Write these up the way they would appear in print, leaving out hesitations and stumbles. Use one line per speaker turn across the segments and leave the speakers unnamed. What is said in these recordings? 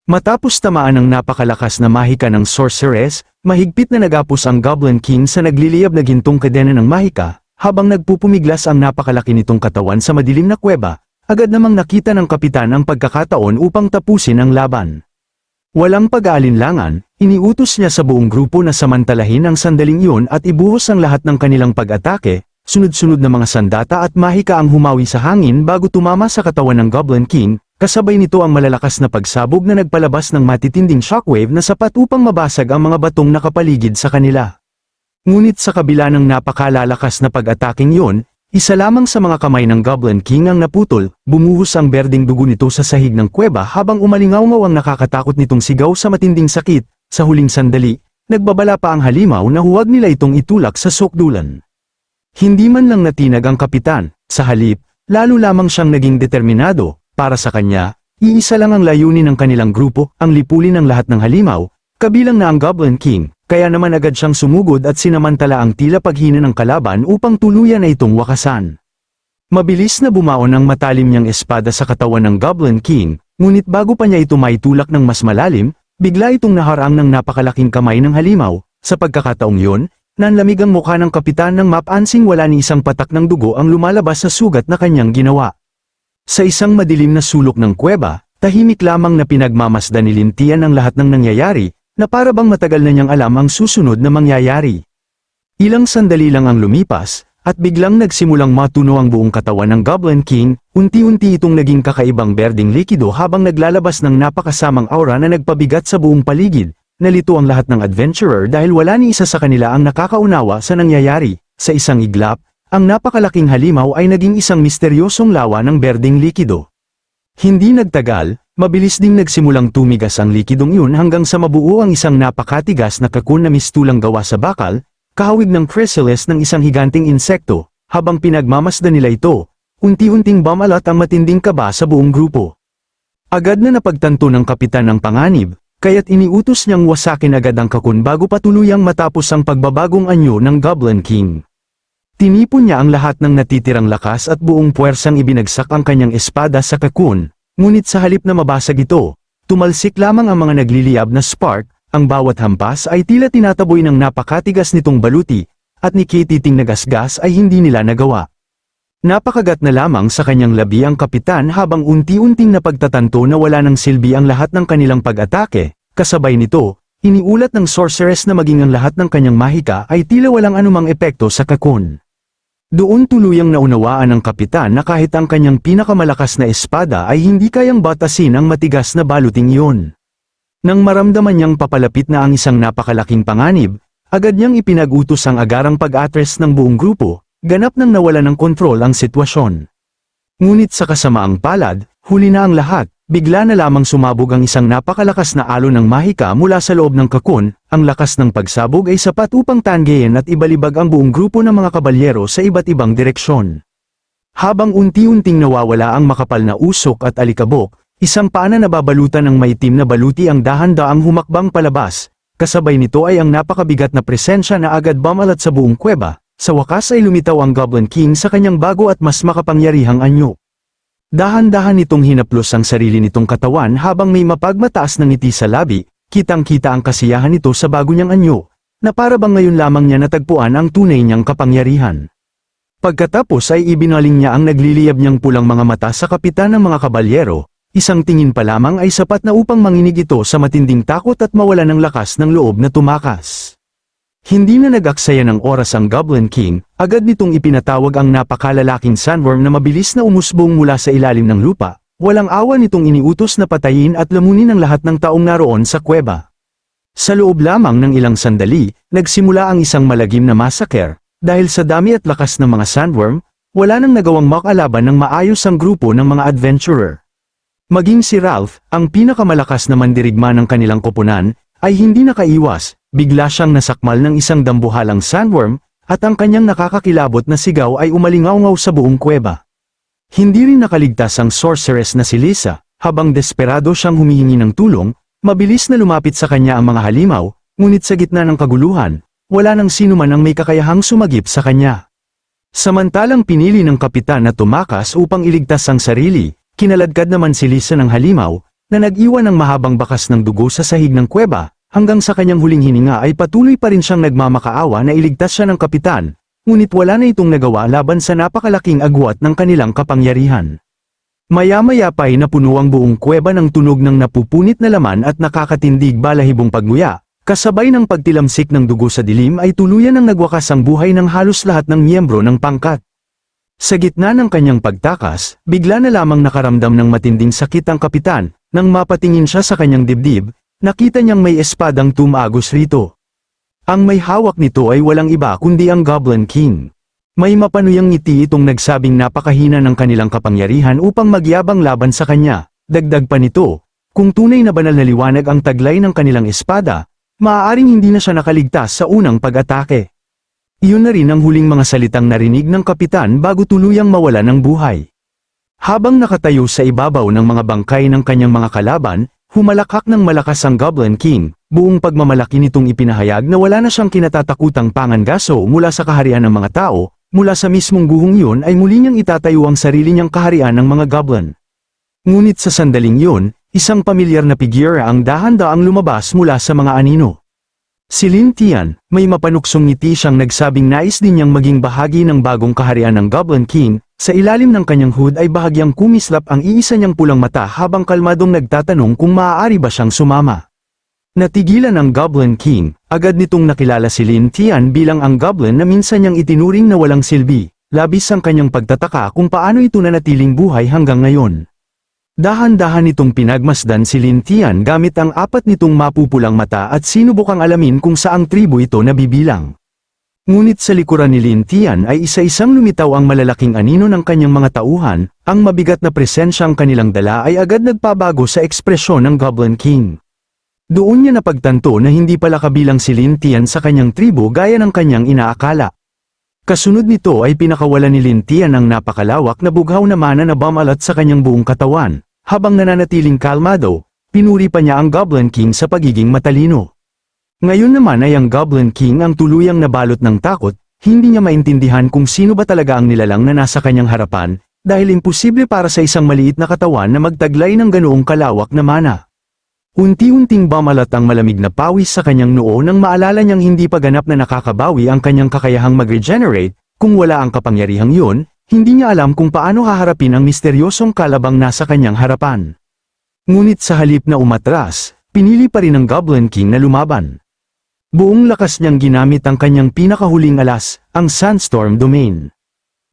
Matapos tamaan ng napakalakas na mahika ng sorceress, mahigpit na nagapos ang Goblin King sa nagliliyab na gintong kadena ng mahika, habang nagpupumiglas ang napakalaki nitong katawan sa madilim na kuweba, agad namang nakita ng kapitan ang pagkakataon upang tapusin ang laban. Walang pag-aalinlangan, iniutos niya sa buong grupo na samantalahin ang sandaling iyon at ibuhos ang lahat ng kanilang pag-atake. Sunod-sunod na mga sandata at mahika ang humawi sa hangin bago tumama sa katawan ng Goblin King. Kasabay nito ang malalakas na pagsabog na nagpalabas ng matitinding shockwave na sapat upang mabasag ang mga batong nakapaligid sa kanila. Ngunit sa kabila ng napakalalakas na pag-ataking yun, isa lamang sa mga kamay ng Goblin King ang naputol, bumuhos ang berdeng dugo nito sa sahig ng kuweba habang umalingaw-ngaw ang nakakatakot nitong sigaw sa matinding sakit. Sa huling sandali, nagbabala pa ang halimaw na huwag nila itong itulak sa sukdulan. Hindi man lang natinag ang kapitan, sa halip, lalo lamang siyang naging determinado. Para sa kanya, iisa lang ang layunin ng kanilang grupo, ang lipulin ang lahat ng halimaw, kabilang na ang Goblin King, kaya naman agad siyang sumugod at sinamantala ang tila paghina ng kalaban upang tuluyan na itong wakasan. Mabilis na bumaon ang matalim niyang espada sa katawan ng Goblin King, ngunit bago pa niya ito maitulak ng mas malalim, bigla itong naharang ng napakalaking kamay ng halimaw. Sa pagkakataong yun, nanlamig ang mukha ng kapitan nang mapansing wala ni isang patak ng dugo ang lumalabas sa sugat na kanyang ginawa. Sa isang madilim na sulok ng kuweba, tahimik lamang na pinagmamasdan ni Lintian ang lahat ng nangyayari, na para bang matagal na niyang alam ang susunod na mangyayari. Ilang sandali lang ang lumipas, at biglang nagsimulang matuno ang buong katawan ng Goblin King, unti-unti itong naging kakaibang berdeng likido habang naglalabas ng napakasamang aura na nagpabigat sa buong paligid. Nalito ang lahat ng adventurer dahil wala ni isa sa kanila ang nakakaunawa sa nangyayari. Sa isang iglap, ang napakalaking halimaw ay naging isang misteryosong lawa ng berdeng likido. Hindi nagtagal, mabilis ding nagsimulang tumigas ang likidong yun hanggang sa mabuo ang isang napakatigas na kakun na mistulang gawa sa bakal, kahawig ng chrysalis ng isang higanting insekto. Habang pinagmamasdan nila ito, unti-unting bumalat ang matinding kaba sa buong grupo. Agad na napagtanto ng kapitan ng panganib, kaya't iniutos niyang wasakin agad ang kakun bago patuluyang matapos ang pagbabagong anyo ng Goblin King. Tinipon niya ang lahat ng natitirang lakas at buong puwersang ibinagsak ang kanyang espada sa kakun, ngunit sa halip na mabasag ito, tumalsik lamang ang mga nagliliyab na spark, ang bawat hampas ay tila tinataboy ng napakatigas nitong baluti, at ni Kititing nagasgas ay hindi nila nagawa. Napakagat na lamang sa kanyang labi ang kapitan habang unti-unting napagtatanto na wala ng silbi ang lahat ng kanilang pag-atake, kasabay nito, iniulat ng sorceress na maging ang lahat ng kanyang mahika ay tila walang anumang epekto sa kakun. Doon tuluyang naunawaan ng kapitan na kahit ang kanyang pinakamalakas na espada ay hindi kayang batasin ang matigas na baluting iyon. Nang maramdaman niyang papalapit na ang isang napakalaking panganib, agad niyang ipinag-utos ang agarang pag-atres ng buong grupo, ganap nang nawala ng kontrol ang sitwasyon. Ngunit sa kasamaang palad, huli na ang lahat. Bigla na lamang sumabog ang isang napakalakas na alon ng mahika mula sa loob ng kakun, ang lakas ng pagsabog ay sapat upang tanggihin at ibalibag ang buong grupo ng mga kabalyero sa iba't ibang direksyon. Habang unti-unting nawawala ang makapal na usok at alikabok, isang paa na nababalutan ng maitim na baluti ang dahan-daang humakbang palabas, kasabay nito ay ang napakabigat na presensya na agad bumalat sa buong kuweba. Sa wakas ay lumitaw ang Goblin King sa kanyang bago at mas makapangyarihang anyo. Dahan-dahan nitong hinaplos ang sarili nitong katawan habang may mapagmataas na ngiti sa labi, kitang-kita ang kasiyahan nito sa bago niyang anyo, na para bang ngayon lamang niya natagpuan ang tunay niyang kapangyarihan. Pagkatapos ay ibinaling niya ang nagliliyab niyang pulang mga mata sa kapitan ng mga kabalyero, isang tingin pa lamang ay sapat na upang manginig ito sa matinding takot at mawala ng lakas ng loob na tumakas. Hindi na nag-aksaya ng oras ang Goblin King, agad nitong ipinatawag ang napakalalaking sandworm na mabilis na umusbong mula sa ilalim ng lupa, walang awa nitong iniutos na patayin at lamunin ang lahat ng taong naroon sa kuweba. Sa loob lamang ng ilang sandali, nagsimula ang isang malagim na massacre, dahil sa dami at lakas ng mga sandworm, wala nang nagawang makalaban ng maayos ang grupo ng mga adventurer. Maging si Ralph, ang pinakamalakas na mandirigma ng kanilang koponan, ay hindi nakaiwas. Bigla siyang nasakmal ng isang dambuhalang sandworm, at ang kanyang nakakakilabot na sigaw ay umalingaw-ngaw sa buong kuweba. Hindi rin nakaligtas ang sorceress na si Lisa, habang desperado siyang humihingi ng tulong, mabilis na lumapit sa kanya ang mga halimaw, ngunit sa gitna ng kaguluhan, wala nang sinuman ang may kakayahang sumagip sa kanya. Samantalang pinili ng kapitan na tumakas upang iligtas ang sarili, kinaladkad naman si Lisa ng halimaw, na nag-iwan ng mahabang bakas ng dugo sa sahig ng kuweba, hanggang sa kanyang huling hininga ay patuloy pa rin siyang nagmamakaawa na iligtas siya ng kapitan, ngunit wala na itong nagawa laban sa napakalaking agwat ng kanilang kapangyarihan. Maya-maya pa'y napuno ang buong kuweba ng tunog ng napupunit na laman at nakakatindig balahibong pagmuya. Kasabay ng pagtilamsik ng dugo sa dilim ay tuluyan ng nagwakas ang buhay ng halos lahat ng miyembro ng pangkat. Sa gitna ng kanyang pagtakas, bigla na lamang nakaramdam ng matinding sakit ang kapitan. Nang mapatingin siya sa kanyang dibdib, nakita niyang may espadang tumagos rito. Ang may hawak nito ay walang iba kundi ang Goblin King. May mapanuyang ngiti itong nagsabing napakahina ng kanilang kapangyarihan upang magyabang laban sa kanya. Dagdag pa nito, kung tunay na banal na liwanag ang taglay ng kanilang espada, maaaring hindi na siya nakaligtas sa unang pag-atake. Iyon na rin ang huling mga salitang narinig ng kapitan bago tuluyang mawala ng buhay. Habang nakatayo sa ibabaw ng mga bangkay ng kanyang mga kalaban, humalakhak ng malakas ang Goblin King, buong pagmamalaki nitong ipinahayag na wala na siyang kinatatakutang pangangaso mula sa kaharian ng mga tao, mula sa mismong guhong yun ay muli niyang itatayo ang sarili niyang kaharian ng mga goblin. Ngunit sa sandaling yun, isang pamilyar na figura ang dahan-daang lumabas mula sa mga anino. Si Lin Tian, may mapanuksong ngiti siyang nagsabing nais din niyang maging bahagi ng bagong kaharian ng Goblin King, sa ilalim ng kanyang hood ay bahagyang kumislap ang iisa niyang pulang mata habang kalmadong nagtatanong kung maaari ba siyang sumama. Natigilan ang Goblin King, agad nitong nakilala si Lin Tian bilang ang goblin na minsan niyang itinuring na walang silbi, labis ang kanyang pagtataka kung paano ito nanatiling buhay hanggang ngayon. Dahan-dahan itong pinagmasdan si Lin Tian gamit ang apat nitong mapupulang mata at sinubukang alamin kung saang tribo ito nabibilang. Ngunit sa likuran ni Lin Tian ay isa-isang lumitaw ang malalaking anino ng kanyang mga tauhan, ang mabigat na presensyang kanilang dala ay agad nagpabago sa ekspresyon ng Goblin King. Doon niya napagtanto na hindi pala kabilang si Lin Tian sa kanyang tribo gaya ng kanyang inaakala. Kasunod nito ay pinakawalan ni Lin Tian ang napakalawak na bughaw na mana na bumalat sa kanyang buong katawan. Habang nananatiling kalmado, pinuri pa niya ang Goblin King sa pagiging matalino. Ngayon naman ay ang Goblin King ang tuluyang nabalot ng takot, hindi niya maintindihan kung sino ba talaga ang nilalang na nasa kanyang harapan, dahil imposible para sa isang maliit na katawan na magtaglay ng ganoong kalawak na mana. Unti-unting bumalat ang malamig na pawis sa kanyang noo nang maalala niyang hindi pa ganap na nakakabawi ang kanyang kakayahang mag-regenerate, kung wala ang kapangyarihang yun, hindi niya alam kung paano haharapin ang misteryosong kalabang nasa kanyang harapan. Ngunit sa halip na umatras, pinili pa rin ng Goblin King na lumaban. Buong lakas niyang ginamit ang kanyang pinakahuling alas, ang Sandstorm Domain.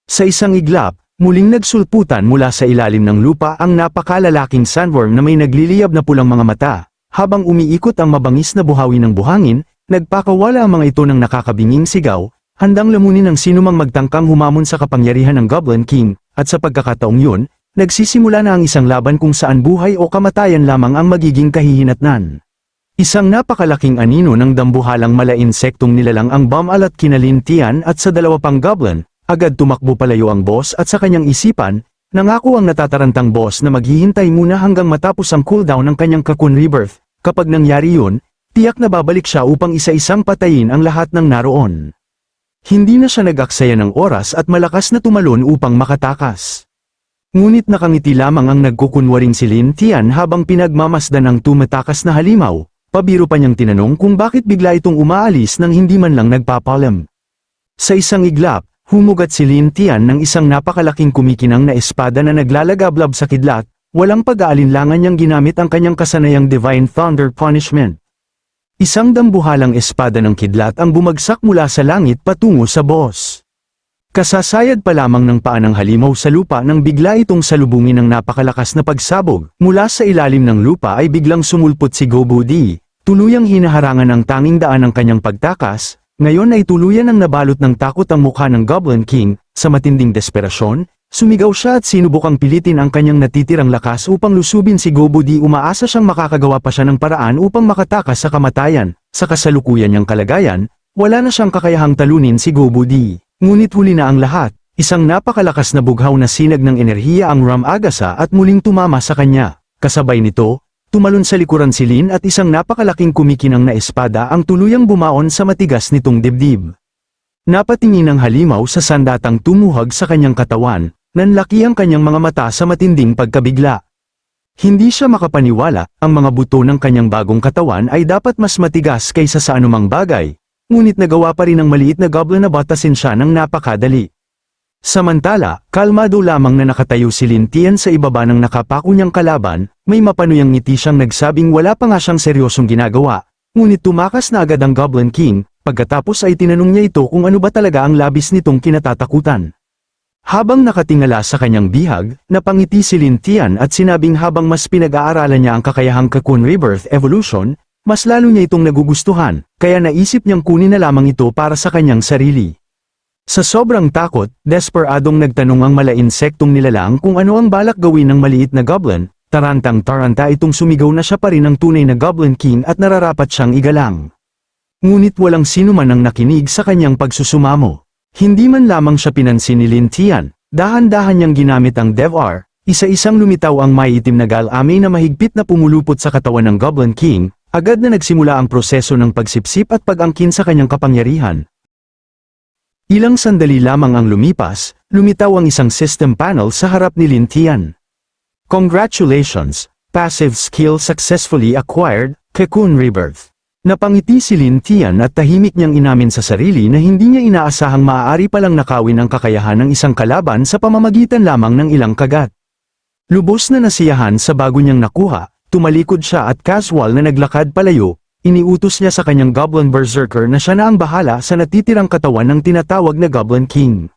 Sa isang iglap, muling nagsulputan mula sa ilalim ng lupa ang napakalalaking sandworm na may nagliliyab na pulang mga mata. Habang umiikot ang mabangis na buhawi ng buhangin, nagpakawala ang mga ito ng nakakabinging sigaw, handang lamunin ang sinumang magtangkang humamon sa kapangyarihan ng Goblin King, at sa pagkakataong yun, nagsisimula na ang isang laban kung saan buhay o kamatayan lamang ang magiging kahihinatnan. Isang napakalaking anino ng dambuhalang mala-insektong nilalang ang bumalat kina Lin Tian at sa dalawa pang goblin, agad tumakbo palayo ang boss at sa kanyang isipan, nangako ang natatarantang boss na maghihintay muna hanggang matapos ang cooldown ng kanyang Cocoon Rebirth. Kapag nangyari yun, tiyak na babalik siya upang isa-isang patayin ang lahat ng naroon. Hindi na siya nag-aksaya ng oras at malakas na tumalon upang makatakas. Ngunit nakangiti lamang ang nagkukunwaring si Lin Tian habang pinagmamasdan ang tumatakas na halimaw, pabiro pa niyang tinanong kung bakit bigla itong umaalis nang hindi man lang nagpapalam. Sa isang iglap, humugat si Lin Tian ng isang napakalaking kumikinang na espada na naglalagablab sa kidlat, walang pag-aalinlangan niyang ginamit ang kanyang kasanayang Divine Thunder Punishment. Isang dambuhalang espada ng kidlat ang bumagsak mula sa langit patungo sa boss. Kasasayad pa lamang ng paa ng halimaw sa lupa nang bigla itong salubungin ng napakalakas na pagsabog. Mula sa ilalim ng lupa ay biglang sumulpot si Gobo D, tuluyang hinaharangan ang tanging daan ng kanyang pagtakas. Ngayon ay tuluyan ang nabalot ng takot ang mukha ng Goblin King. Sa matinding desperasyon, sumigaw siya at sinubukang pilitin ang kanyang natitirang lakas upang lusubin si Gobo D. Umaasa siyang makakagawa pa siya ng paraan upang makatakas sa kamatayan. Sa kasalukuyan niyang kalagayan, wala na siyang kakayahang talunin si Gobo D. Ngunit huli na ang lahat, isang napakalakas na bughaw na sinag ng enerhiya ang Ram Agasa at muling tumama sa kanya. Kasabay nito, tumalon sa likuran si Lin at isang napakalaking kumikinang na espada ang tuluyang bumaon sa matigas nitong dibdib. Napatingin ang halimaw sa sandatang tumuhag sa kanyang katawan, nanlaki ang kanyang mga mata sa matinding pagkabigla. Hindi siya makapaniwala, ang mga buto ng kanyang bagong katawan ay dapat mas matigas kaysa sa anumang bagay. Ngunit nagawa pa rin ng maliit na goblin na batasin siya ng napakadali. Samantala, kalmado lamang na nakatayo si Lin Tian sa ibaba ng nakapako niyang kalaban, may mapanuyang ngiti siyang nagsabing wala pa nga siyang seryosong ginagawa, ngunit tumakas na agad ang Goblin King, pagkatapos ay tinanong niya ito kung ano ba talaga ang labis nitong kinatatakutan. Habang nakatingala sa kanyang bihag, napangiti si Lin Tian at sinabing habang mas pinag-aaralan niya ang kakayahang Cocoon Rebirth Evolution, mas lalo niya itong nagugustuhan, kaya naisip niyang kunin na lamang ito para sa kanyang sarili. Sa sobrang takot, desperadong nagtanong ang mala-insektong nilalang kung ano ang balak gawin ng maliit na goblin, tarantang-taranta itong sumigaw na siya pa rin ang tunay na Goblin King at nararapat siyang igalang. Ngunit walang sino man ang nakinig sa kanyang pagsusumamo. Hindi man lamang siya pinansin ni Lin Tian, dahan-dahan niyang ginamit ang DevR, isa-isang lumitaw ang maiitim na galame na mahigpit na pumulupot sa katawan ng Goblin King, agad na nagsimula ang proseso ng pagsipsip at pag-angkin sa kanyang kapangyarihan. Ilang sandali lamang ang lumipas, lumitaw ang isang system panel sa harap ni Lin Tian. Congratulations! Passive skill successfully acquired, Cocoon Rebirth. Napangiti si Lin Tian at tahimik niyang inamin sa sarili na hindi niya inaasahang maaari palang nakawin ang kakayahan ng isang kalaban sa pamamagitan lamang ng ilang kagat. Lubos na nasiyahan sa bago niyang nakuha, tumalikod siya at casual na naglakad palayo, iniutos niya sa kanyang Goblin Berserker na siya na ang bahala sa natitirang katawan ng tinatawag na Goblin King.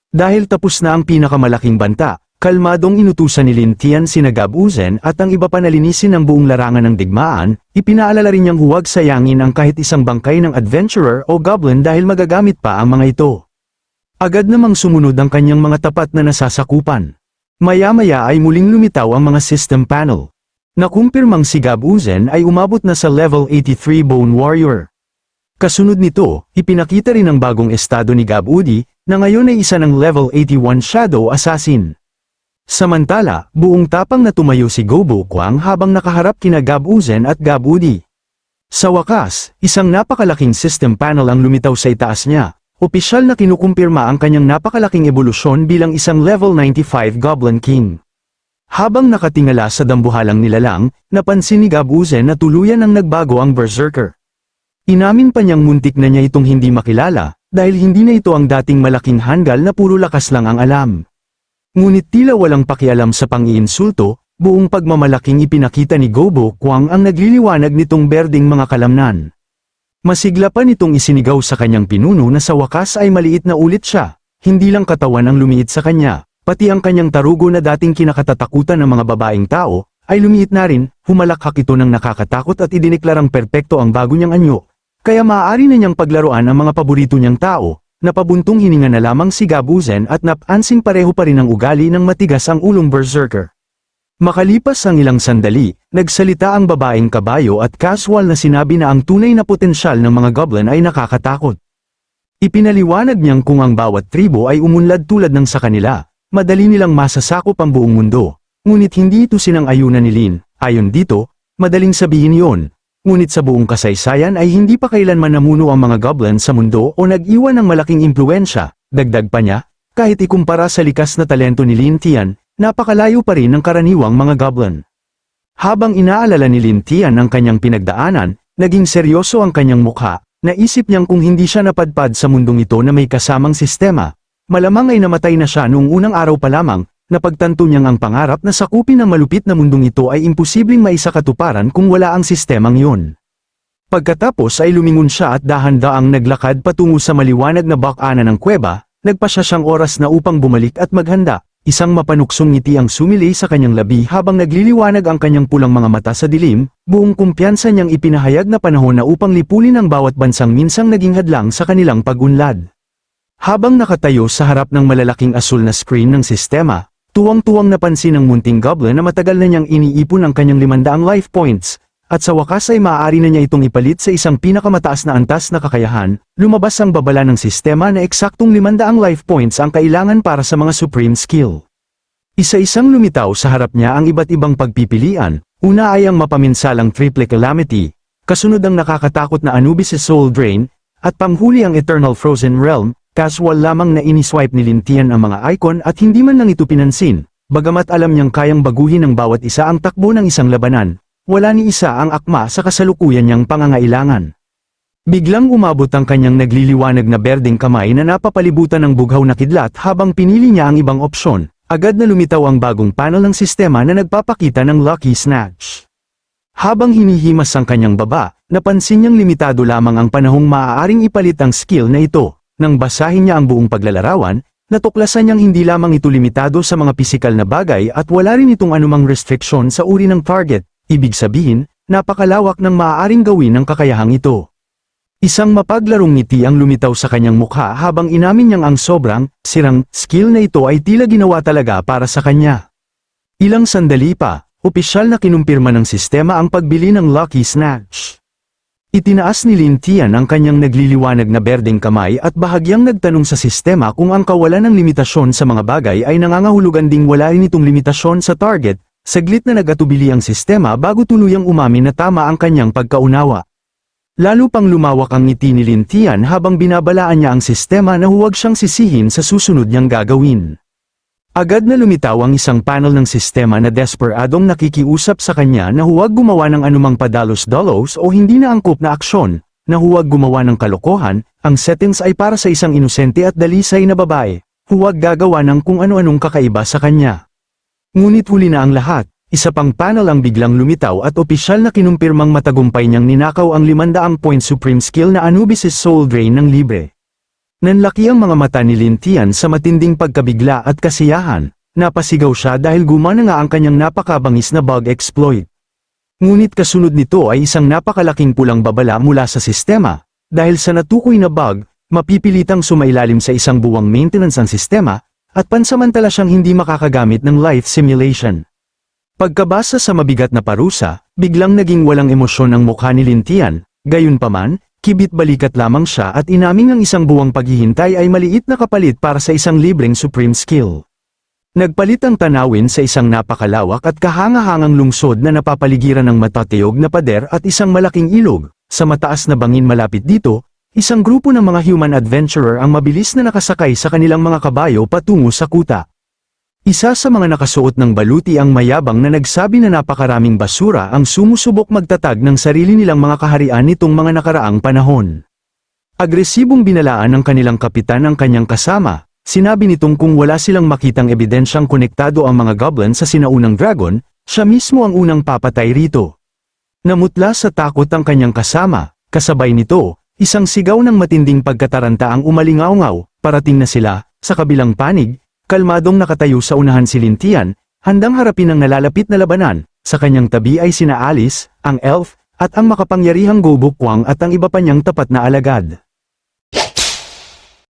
Dahil tapos na ang pinakamalaking banta, kalmadong inutusan ni Lin Tian sina Gab-Uzen at ang iba pa na linisin ng buong larangan ng digmaan, ipinaalala rin niyang huwag sayangin ang kahit isang bangkay ng adventurer o goblin dahil magagamit pa ang mga ito. Agad namang sumunod ang kanyang mga tapat na nasasakupan. Maya-maya ay muling lumitaw ang mga system panel. Nakumpirmang si Gab-Uzen ay umabot na sa level 83 Bone Warrior. Kasunod nito, ipinakita rin ang bagong estado ni Gab-Udi, na ngayon ay isa ng level 81 Shadow Assassin. Samantala, buong tapang na tumayo si Gobo Kwang habang nakaharap kina Gab-Uzen at Gab-Udi. Sa wakas, isang napakalaking system panel ang lumitaw sa itaas niya, opisyal na kinukumpirma ang kanyang napakalaking ebolusyon bilang isang level 95 Goblin King. Habang nakatingala sa dambuhalang nilalang, napansin ni Gab-Uzen na tuluyan ang nagbago ang Berserker. Inamin pa niyang muntik na niya itong hindi makilala, dahil hindi na ito ang dating malaking hanggal na puro lakas lang ang alam. Ngunit tila walang pakialam sa pang-iinsulto, buong pagmamalaking ipinakita ni Gobo Kwang ang nagliliwanag nitong berdeng mga kalamnan. Masigla pa nitong isinigaw sa kanyang pinuno na sa wakas ay maliit na ulit siya, hindi lang katawan ang lumiit sa kanya, pati ang kanyang tarugo na dating kinakatatakutan ng mga babaeng tao, ay lumiit na rin, humalakhak ito ng nakakatakot at idineklarang perpekto ang bago niyang anyo, kaya maaari na niyang paglaruan ang mga paborito niyang tao. Napabuntong hininga na lamang si Gab-Uzen at napansin pareho pa rin ang ugali ng matigas ang ulong Berserker. Makalipas ang ilang sandali, nagsalita ang babaeng kabayo at casual na sinabi na ang tunay na potensyal ng mga goblin ay nakakatakot. Ipinaliwanag niyang kung ang bawat tribo ay umunlad tulad ng sa kanila, madali nilang masasakop ang buong mundo. Ngunit hindi ito sinang-ayunan ni Lin, ayon dito, madaling sabihin yon. Ngunit sa buong kasaysayan ay hindi pa kailanman namuno ang mga goblin sa mundo o nag-iwan ng malaking impluensya, dagdag pa niya, kahit ikumpara sa likas na talento ni Lin Tian, napakalayo pa rin ng karaniwang mga goblin. Habang inaalala ni Lin Tian ang kanyang pinagdaanan, naging seryoso ang kanyang mukha, naisip niyang kung hindi siya napadpad sa mundong ito na may kasamang sistema, malamang ay namatay na siya noong unang araw pa lamang. Napagtanto niyang ang pangarap na sakupin ng malupit na mundong ito ay imposibleng maisakatuparan kung wala ang sistemang yun. Pagkatapos ay lumingon siya at dahan-daang naglakad patungo sa maliwanag na bakaanan ng kuweba, nagpasya siyang oras na upang bumalik at maghanda, isang mapanuksong ngiti ang sumilay sa kanyang labi habang nagliliwanag ang kanyang pulang mga mata sa dilim, buong kumpiyansa niyang ipinahayag na panahon na upang lipulin ang bawat bansang minsang naging hadlang sa kanilang pag-unlad. Habang nakatayo sa harap ng malalaking asul na screen ng sistema, tuwang-tuwang napansin ng munting goblin na matagal na niyang iniipon ang kanyang 500 life points, at sa wakas ay maaari na niya itong ipalit sa isang pinakamataas na antas na kakayahan, lumabas ang babala ng sistema na eksaktong 500 life points ang kailangan para sa mga supreme skill. Isa-isang lumitaw sa harap niya ang iba't ibang pagpipilian, una ay ang mapaminsalang triple calamity, kasunod ang nakakatakot na Anubis' Soul Drain, at panghuli ang Eternal Frozen Realm. Casual lamang na iniswipe ni Lin Tian ang mga icon at hindi man lang ito pinansin, Bagamat alam niyang kayang baguhin ng bawat isa ang takbo ng isang labanan, wala ni isa ang akma sa kasalukuyan niyang pangangailangan. Biglang umabot ang kanyang nagliliwanag na berdeng kamay na napapalibutan ng bughaw na kidlat habang pinili niya ang ibang opsyon. Agad na lumitaw ang bagong panel ng sistema na nagpapakita ng Lucky Snatch. Habang hinihimas ang kanyang baba, napansin niyang limitado lamang ang panahong maaaring ipalit ang skill na ito. Nang basahin niya ang buong paglalarawan, natuklasan niyang hindi lamang ito limitado sa mga pisikal na bagay at wala rin itong anumang restriksyon sa uri ng target, ibig sabihin, napakalawak ng maaaring gawin ng kakayahang ito. Isang mapaglarong ngiti ang lumitaw sa kanyang mukha habang inamin niyang ang sobrang, sirang, skill na ito ay tila ginawa talaga para sa kanya. Ilang sandali pa, opisyal na kinumpirma ng sistema ang pagbili ng Lucky Snatch. Itinaas ni Lin Tian ang kanyang nagliliwanag na berdeng kamay at bahagyang nagtanong sa sistema kung ang kawalan ng limitasyon sa mga bagay ay nangangahulugan ding wala rin itong limitasyon sa target. Saglit na nagatubili ang sistema bago tuluyang umamin na tama ang kanyang pagkaunawa. Lalo pang lumawak ang ngiti ni Lin Tian habang binabalaan niya ang sistema na huwag siyang sisihin sa susunod niyang gagawin. Agad na lumitaw ang isang panel ng sistema na desperadong nakikiusap sa kanya na huwag gumawa ng anumang padalos-dalos o hindi na angkop na aksyon, na huwag gumawa ng kalokohan, ang settings ay para sa isang inosente at dalisay na babae, huwag gagawa ng kung ano-anong kakaiba sa kanya. Ngunit huli na ang lahat, isa pang panel ang biglang lumitaw at opisyal na kinumpirmang matagumpay niyang ninakaw ang 500-point supreme skill na Anubis' Soul Drain ng libre. Nanlaki ang mga mata ni Lin Tian sa matinding pagkabigla at kasiyahan, napasigaw siya dahil gumana nga ang kanyang napakabangis na bug exploit. Ngunit kasunod nito ay isang napakalaking pulang babala mula sa sistema, dahil sa natukoy na bug, mapipilitang sumailalim sa isang buwang maintenance ang sistema, at pansamantala siyang hindi makakagamit ng life simulation. Pagkabasa sa mabigat na parusa, biglang naging walang emosyon ang mukha ni Lin Tian, gayunpaman, kibit-balikat lamang siya at inamin ng isang buwang paghihintay ay maliit na kapalit para sa isang libreng supreme skill. Nagpalit ang tanawin sa isang napakalawak at kahanga-hangang lungsod na napapaligiran ng matatiyog na pader at isang malaking ilog. Sa mataas na bangin malapit dito, isang grupo ng mga human adventurer ang mabilis na nakasakay sa kanilang mga kabayo patungo sa kuta. Isa sa mga nakasuot ng baluti ang mayabang na nagsabi na napakaraming basura ang sumusubok magtatag ng sarili nilang mga kaharian nitong mga nakaraang panahon. Agresibong binalaan ng kanilang kapitan ang kanyang kasama, sinabi nitong kung wala silang makitang ebidensyang konektado ang mga goblin sa sinaunang dragon, siya mismo ang unang papatay rito. Namutla sa takot ang kanyang kasama, kasabay nito, isang sigaw ng matinding pagkataranta ang umalingaw-ngaw, parating na sila, sa kabilang panig. Kalmadong nakatayo sa unahan si Lin Tian, handang harapin ang nalalapit na labanan. Sa kanyang tabi ay sina Alice, ang elf, at ang makapangyarihang Go Book Kwang at ang iba pa niyang tapat na alagad.